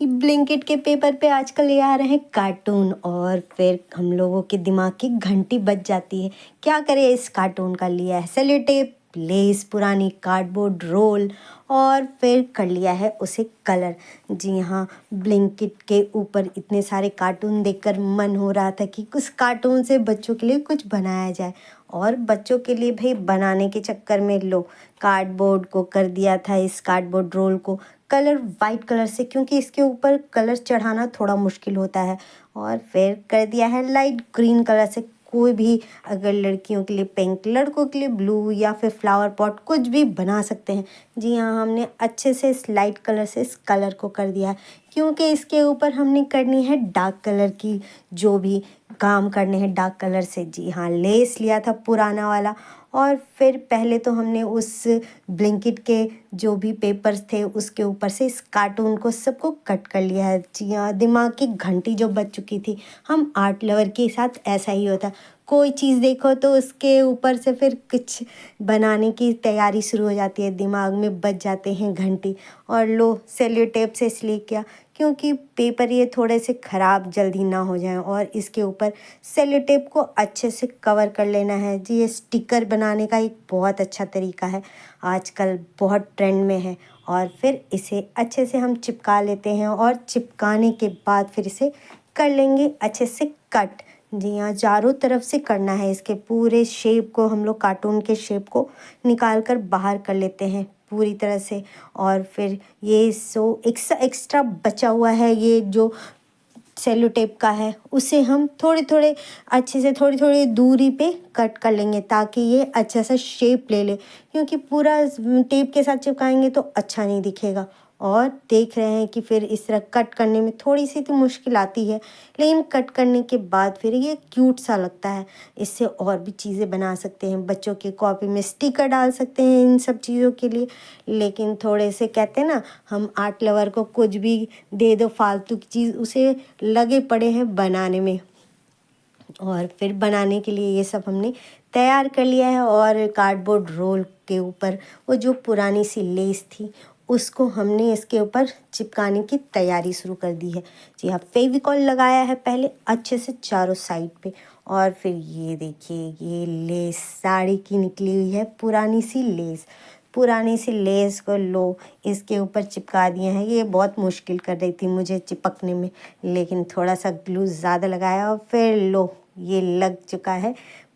Blinkit के paper पे आजकल ये आ रहे हैं कार्टून और फिर हम लोगों के दिमाग की घंटी बज जाती है। क्या करें, इस कार्टून का लिया है सेलो टेप, लेस, पुरानी कार्डबोर्ड रोल और फिर कर लिया है उसे कलर। जी हाँ, ब्लिंकिट के ऊपर इतने सारे कार्टून देखकर मन हो रहा था कि उस कार्टून से बच्चों के लिए कुछ बनाया जाए। और बच्चों के लिए भाई बनाने के चक्कर में लो कार्डबोर्ड को कर दिया था, इस कार्डबोर्ड रोल को कलर वाइट कलर से, क्योंकि इसके ऊपर कलर चढ़ाना थोड़ा मुश्किल होता है। और फिर कर दिया है लाइट ग्रीन कलर से। कोई भी, अगर लड़कियों के लिए पिंक, लड़कों के लिए ब्लू या फिर फ्लावर पॉट कुछ भी बना सकते हैं। जी हाँ, हमने अच्छे से इस लाइट कलर से इस कलर को कर दिया है, क्योंकि इसके ऊपर हमने करनी है डार्क कलर की जो भी काम करने हैं डार्क कलर से। जी हाँ, लेस लिया था पुराना वाला और फिर पहले तो हमने उस ब्लिंकिट के जो भी पेपर्स थे उसके ऊपर से इस कार्टून को सबको कट कर लिया है। जी हाँ, दिमाग की घंटी जो बज चुकी थी। हम आर्ट लवर के साथ ऐसा ही होता, कोई चीज़ देखो तो उसके ऊपर से फिर कुछ बनाने की तैयारी शुरू हो जाती है, दिमाग में बज जाते हैं घंटी। और लो सेलो टेप से इसलिए किया क्योंकि पेपर ये थोड़े से ख़राब जल्दी ना हो जाएं और इसके ऊपर सेलो टेप को अच्छे से कवर कर लेना है। जी, ये स्टिकर बनाने का एक बहुत अच्छा तरीका है, आजकल बहुत ट्रेंड में है। और फिर इसे अच्छे से हम चिपका लेते हैं और चिपकाने के बाद फिर इसे कर लेंगे अच्छे से कट। जी हाँ, चारों तरफ से करना है, इसके पूरे शेप को हम लोग कार्टून के शेप को निकाल कर बाहर कर लेते हैं पूरी तरह से। और फिर ये एक्स्ट्रा बचा हुआ है, ये जो सेलो टेप का है, उसे हम थोड़े थोड़े अच्छे से थोड़ी थोड़ी दूरी पे कट कर लेंगे ताकि ये अच्छा सा शेप ले ले, क्योंकि पूरा टेप के साथ चिपकाएंगे तो अच्छा नहीं दिखेगा। और देख रहे हैं कि फिर इस तरह कट करने में थोड़ी सी तो मुश्किल आती है, लेकिन कट करने के बाद फिर ये क्यूट सा लगता है। इससे और भी चीज़ें बना सकते हैं, बच्चों की कॉपी में स्टिकर डाल सकते हैं इन सब चीज़ों के लिए। लेकिन थोड़े से कहते हैं ना, हम आर्ट लवर को कुछ भी दे दो फालतू की चीज़, उसे लगे पड़े हैं बनाने में। और फिर बनाने के लिए ये सब हमने तैयार कर लिया है। और कार्डबोर्ड रोल के ऊपर वो जो पुरानी सी लेस थी उसको हमने इसके ऊपर चिपकाने की तैयारी शुरू कर दी है। जी हाँ, फेविकॉल लगाया है पहले अच्छे से चारों साइड पे। और फिर ये देखिए, ये लेस साड़ी की निकली हुई है, पुरानी सी लेस। पुरानी सी लेस को लो इसके ऊपर चिपका दिए हैं। ये बहुत मुश्किल कर रही थी मुझे चिपकने में, लेकिन थोड़ा सा ग्लू ज़्यादा लगाया और फिर लो ये लग चुका है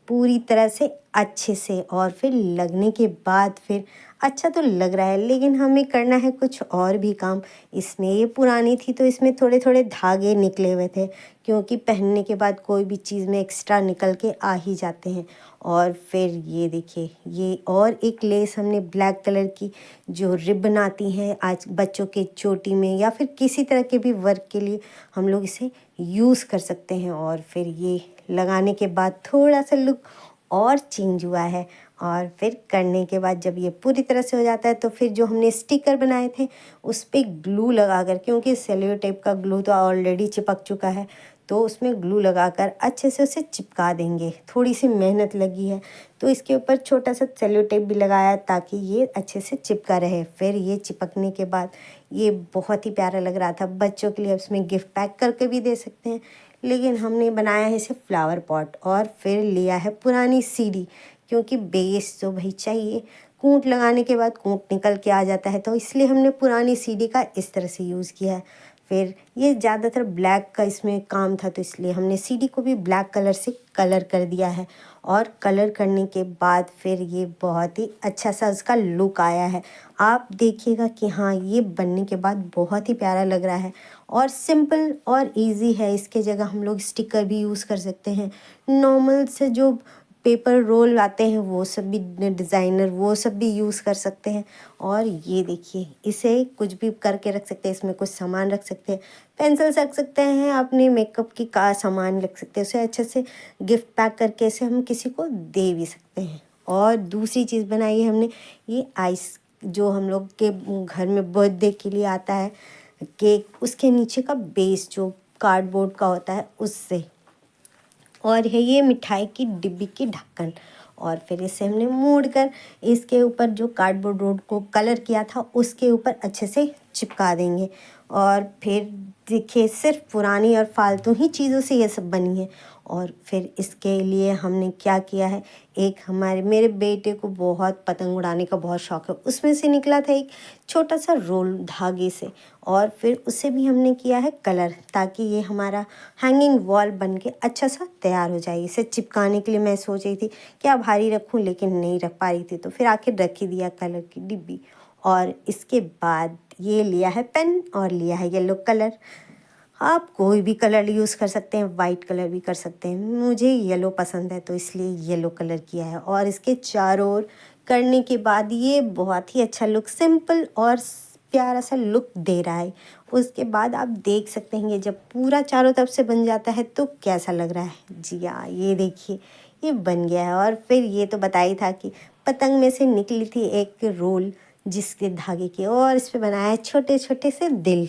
पूरी तरह से अच्छे से। और फिर लगने के बाद फिर अच्छा तो लग रहा है, लेकिन हमें करना है कुछ और भी काम इसमें। ये पुरानी थी तो इसमें थोड़े थोड़े धागे निकले हुए थे, क्योंकि पहनने के बाद कोई भी चीज़ में एक्स्ट्रा निकल के आ ही जाते हैं। और फिर ये देखिए, ये और एक लेस हमने ब्लैक कलर की जो रिबन आती हैं आज बच्चों के चोटी में या फिर किसी तरह के भी वर्क के लिए हम लोग इसे यूज़ कर सकते हैं। और फिर ये लगाने के बाद थोड़ा सा लुक और चेंज हुआ है। और फिर करने के बाद जब ये पूरी तरह से हो जाता है तो फिर जो हमने स्टिकर बनाए थे उस पर ग्लू लगाकर, क्योंकि सेलो टेप का ग्लू तो ऑलरेडी चिपक चुका है, तो उसमें ग्लू लगाकर अच्छे से उसे चिपका देंगे। थोड़ी सी मेहनत लगी है तो इसके ऊपर छोटा सा सेलो टेप भी लगाया ताकि ये अच्छे से चिपका रहे। फिर ये चिपकने के बाद ये बहुत ही प्यारा लग रहा था, बच्चों के लिए उसमें गिफ्ट पैक करके भी दे सकते हैं। लेकिन हमने बनाया है इसे फ्लावर पॉट। और फिर लिया है पुरानी सीडी, क्योंकि बेस तो भाई चाहिए, कूट लगाने के बाद कूट निकल के आ जाता है, तो इसलिए हमने पुरानी सीडी का इस तरह से यूज़ किया है। फिर ये ज़्यादातर ब्लैक का इसमें काम था तो इसलिए हमने सीडी को भी ब्लैक कलर से कलर कर दिया है। और कलर करने के बाद फिर ये बहुत ही अच्छा सा उसका लुक आया है। आप देखिएगा कि हाँ, ये बनने के बाद बहुत ही प्यारा लग रहा है और सिंपल और इजी है। इसके जगह हम लोग स्टिकर भी यूज़ कर सकते हैं, नॉर्मल से जो पेपर रोल आते हैं वो सब भी, डिज़ाइनर वो सब भी यूज़ कर सकते हैं। और ये देखिए, इसे कुछ भी करके रख सकते हैं, इसमें कुछ सामान रख सकते हैं, पेंसिल्स रख सकते हैं, अपने मेकअप की का सामान रख सकते हैं, उसे अच्छे से गिफ्ट पैक करके इसे हम किसी को दे भी सकते हैं। और दूसरी चीज़ बनाई है हमने, ये आइस जो हम लोग के घर में बर्थडे के लिए आता है केक, उसके नीचे का बेस जो कार्डबोर्ड का होता है उससे। और है ये मिठाई की डिब्बी की ढक्कन। और फिर इसे हमने मोड़ कर इसके ऊपर जो कार्डबोर्ड रोड को कलर किया था उसके ऊपर अच्छे से चिपका देंगे। और फिर देखिए सिर्फ पुरानी और फालतू ही चीज़ों से ये सब बनी है। और फिर इसके लिए हमने क्या किया है, एक मेरे बेटे को बहुत पतंग उड़ाने का बहुत शौक़ है, उसमें से निकला था एक छोटा सा रोल धागे से, और फिर उसे भी हमने किया है कलर, ताकि ये हमारा हैंगिंग वॉल बन के अच्छा सा तैयार हो जाए। इसे चिपकाने के लिए मैं सोच रही थी क्या भारी रखूं, लेकिन नहीं रख पा रही थी, तो फिर आखिर रख ही दिया कलर की डिब्बी। और इसके बाद ये लिया है पेन और लिया है येलो कलर। आप कोई भी कलर यूज़ कर सकते हैं, वाइट कलर भी कर सकते हैं, मुझे येलो पसंद है तो इसलिए येलो कलर किया है। और इसके चारों ओर करने के बाद ये बहुत ही अच्छा लुक, सिंपल और प्यारा सा लुक दे रहा है। उसके बाद आप देख सकते हैं ये जब पूरा चारों तरफ से बन जाता है तो कैसा लग रहा है। जी हाँ, ये देखिए ये बन गया है। और फिर ये तो बताया था कि पतंग में से निकली थी एक रोल जिसके धागे की, और इस पे बनाया है छोटे छोटे से दिल।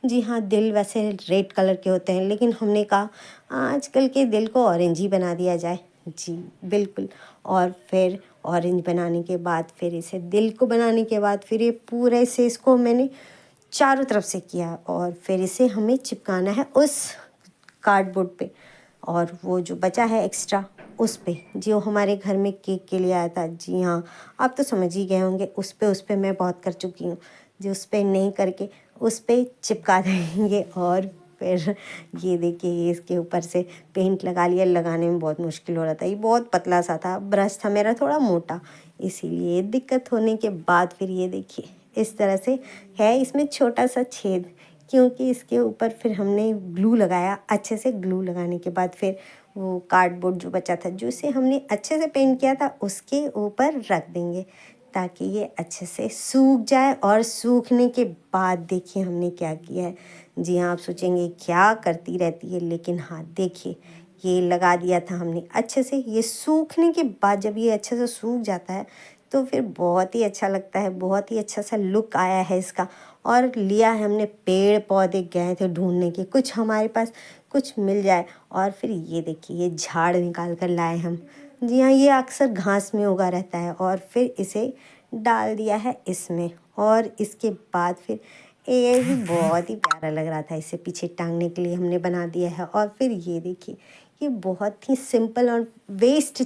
जी हाँ, दिल वैसे रेड कलर के होते हैं, लेकिन हमने कहा आजकल के दिल को ऑरेंज ही बना दिया जाए। जी बिल्कुल। और फिर ऑरेंज बनाने के बाद फिर इसे दिल को बनाने के बाद फिर ये पूरे से इसको मैंने चारों तरफ से किया, और फिर इसे हमें चिपकाना है उस कार्डबोर्ड पे, और वो जो बचा है एक्स्ट्रा उस पे जो हमारे घर में केक के लिए आया था। जी हाँ, आप तो समझ ही गए होंगे, उस पे मैं बहुत कर चुकी हूँ। जो उस पे नहीं करके उस पे चिपका देंगे। और फिर ये देखिए ये इसके ऊपर से पेंट लगा लिया। लगाने में बहुत मुश्किल हो रहा था, ये बहुत पतला सा था, ब्रश था मेरा थोड़ा मोटा, इसीलिए दिक्कत होने के बाद फिर ये देखिए इस तरह से है। इसमें छोटा सा छेद, क्योंकि इसके ऊपर फिर हमने ग्लू लगाया। अच्छे से ग्लू लगाने के बाद फिर वो कार्डबोर्ड जो बचा था, जो इसे हमने अच्छे से पेंट किया था, उसके ऊपर रख देंगे ताकि ये अच्छे से सूख जाए। और सूखने के बाद देखिए हमने क्या किया है। जी हाँ, आप सोचेंगे क्या करती रहती है, लेकिन हाँ देखिए ये लगा दिया था हमने अच्छे से। ये सूखने के बाद जब ये अच्छे से सूख जाता है तो फिर बहुत ही अच्छा लगता है, बहुत ही अच्छा सा लुक आया है इसका। और लिया है हमने पेड़ पौधे, गए थे ढूंढने के कुछ हमारे पास कुछ मिल जाए, और फिर ये देखिए ये झाड़ निकाल कर लाए हम। जी हाँ, ये अक्सर घास में उगा रहता है। और फिर इसे डाल दिया है इसमें, और इसके बाद फिर ये भी बहुत ही प्यारा लग रहा था, इसे पीछे टांगने के लिए हमने बना दिया है। और फिर ये देखिए ये बहुत ही सिंपल और वेस्ट